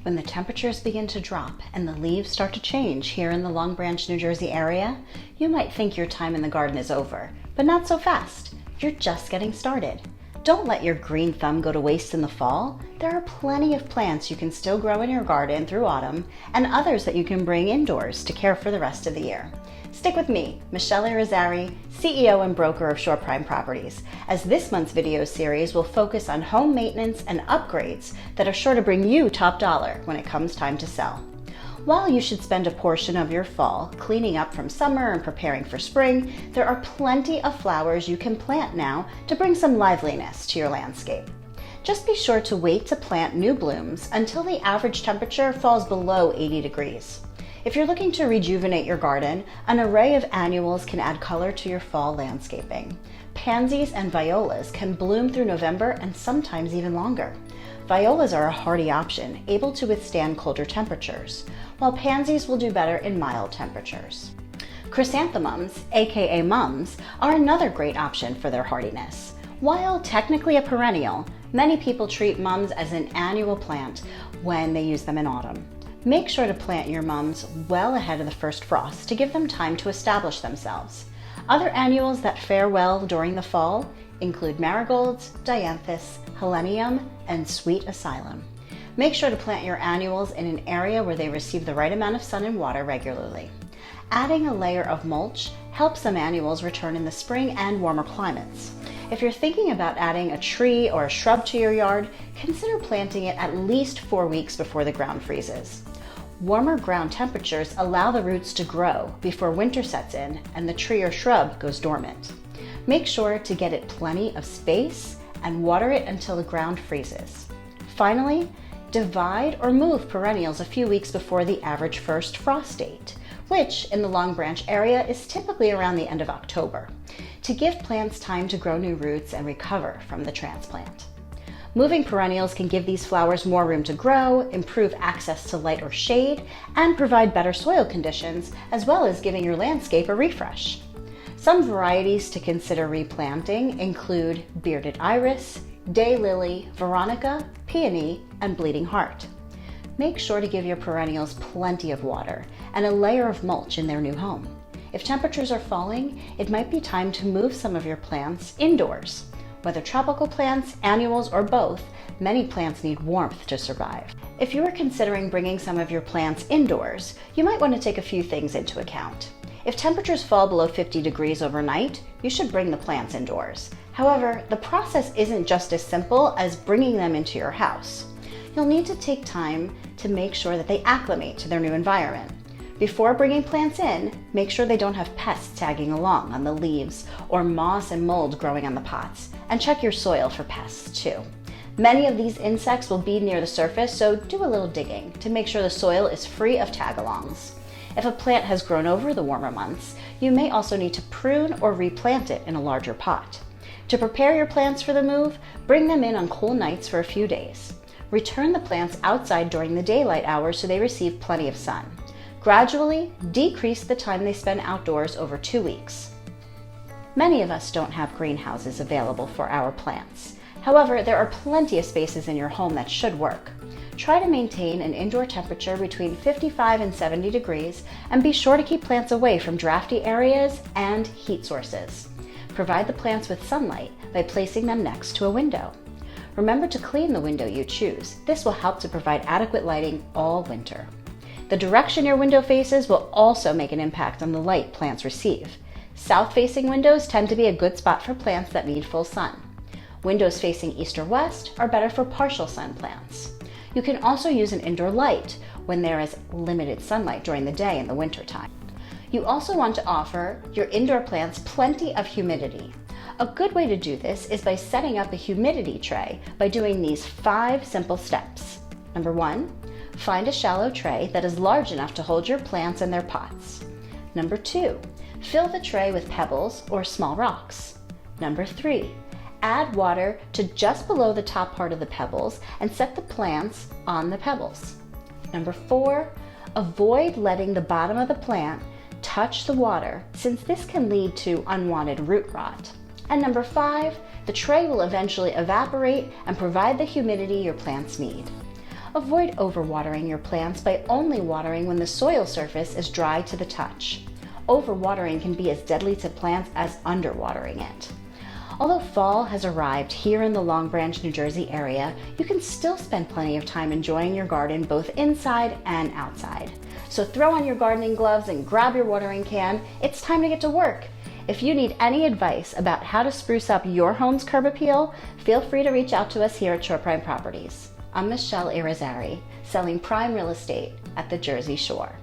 When the temperatures begin to drop and the leaves start to change here in the Long Branch, New Jersey area, you might think your time in the garden is over, but not so fast. You're just getting started. Don't let your green thumb go to waste in the fall. There are plenty of plants you can still grow in your garden through autumn and others that you can bring indoors to care for the rest of the year. Stick with me, Michele, CEO and broker of Shore Prime Properties, as this month's video series will focus on home maintenance and upgrades that are sure to bring you top dollar when it comes time to sell. While you should spend a portion of your fall cleaning up from summer and preparing for spring, there are plenty of flowers you can plant now to bring some liveliness to your landscape. Just be sure to wait to plant new blooms until the average temperature falls below 80 degrees. If you're looking to rejuvenate your garden, an array of annuals can add color to your fall landscaping. Pansies and violas can bloom through November and sometimes even longer. Violas are a hardy option, able to withstand colder temperatures, while pansies will do better in mild temperatures. Chrysanthemums, aka mums, are another great option for their hardiness. While technically a perennial, many people treat mums as an annual plant when they use them in autumn. Make sure to plant your mums well ahead of the first frost to give them time to establish themselves. Other annuals that fare well during the fall include marigolds, dianthus, HELENIUM, and sweet asylum. Make sure to plant your annuals in an area where they receive the right amount of sun and water regularly. Adding a layer of mulch helps some annuals return in the spring and warmer climates. If you're thinking about adding a tree or a shrub to your yard, consider planting it at least 4 weeks before the ground freezes. Warmer ground temperatures allow the roots to grow before winter sets in and the tree or shrub goes dormant. Make sure to get it plenty of space and water it until the ground freezes. Finally, divide or move perennials a few weeks before the average first frost date, which in the Long Branch area is typically around the end of October, to give plants time to grow new roots and recover from the transplant. Moving perennials can give these flowers more room to grow, improve access to light or shade, and provide better soil conditions, as well as giving your landscape a refresh. Some varieties to consider replanting include bearded iris, daylily, veronica, peony, and bleeding heart. Make sure to give your perennials plenty of water and a layer of mulch in their new home. If temperatures are falling, it might be time to move some of your plants indoors. Whether tropical plants, annuals, or both, many plants need warmth to survive. If you are considering bringing some of your plants indoors, you might want to take a few things into account. If temperatures fall below 50 degrees overnight, you should bring the plants indoors. However, the process isn't just as simple as bringing them into your house. You'll need to take time to make sure that they acclimate to their new environment. Before bringing plants in, make sure they don't have pests tagging along on the leaves or moss and mold growing on the pots, and check your soil for pests too. Many of these insects will be near the surface, so do a little digging to make sure the soil is free of tag-alongs. If a plant has grown over the warmer months, you may also need to prune or replant it in a larger pot. To prepare your plants for the move, bring them in on cool nights for a few days. Return the plants outside during the daylight hours so they receive plenty of sun. Gradually decrease the time they spend outdoors over 2 weeks. Many of us don't have greenhouses available for our plants. However, there are plenty of spaces in your home that should work. Try to maintain an indoor temperature between 55 and 70 degrees and be sure to keep plants away from drafty areas and heat sources. Provide the plants with sunlight by placing them next to a window. Remember to clean the window you choose. This will help to provide adequate lighting all winter. The direction your window faces will also make an impact on the light plants receive. South-facing windows tend to be a good spot for plants that need full sun. Windows facing east or west are better for partial sun plants. You can also use an indoor light when there is limited sunlight during the day in the wintertime. You also want to offer your indoor plants plenty of humidity. A good way to do this is by setting up a humidity tray by doing these 5 simple steps. Number 1, find a shallow tray that is large enough to hold your plants and their pots. Number 2, fill the tray with pebbles or small rocks. Number 3, add water to just below the top part of the pebbles and set the plants on the pebbles. Number 4, avoid letting the bottom of the plant touch the water, since this can lead to unwanted root rot. And number 5, the tray will eventually evaporate and provide the humidity your plants need. Avoid overwatering your plants by only watering when the soil surface is dry to the touch. Overwatering can be as deadly to plants as underwatering it. Although fall has arrived here in the Long Branch, New Jersey area, you can still spend plenty of time enjoying your garden both inside and outside. So throw on your gardening gloves and grab your watering can. It's time to get to work. If you need any advice about how to spruce up your home's curb appeal, feel free to reach out to us here at Shore Prime Properties. I'm Michele, selling prime real estate at the Jersey Shore.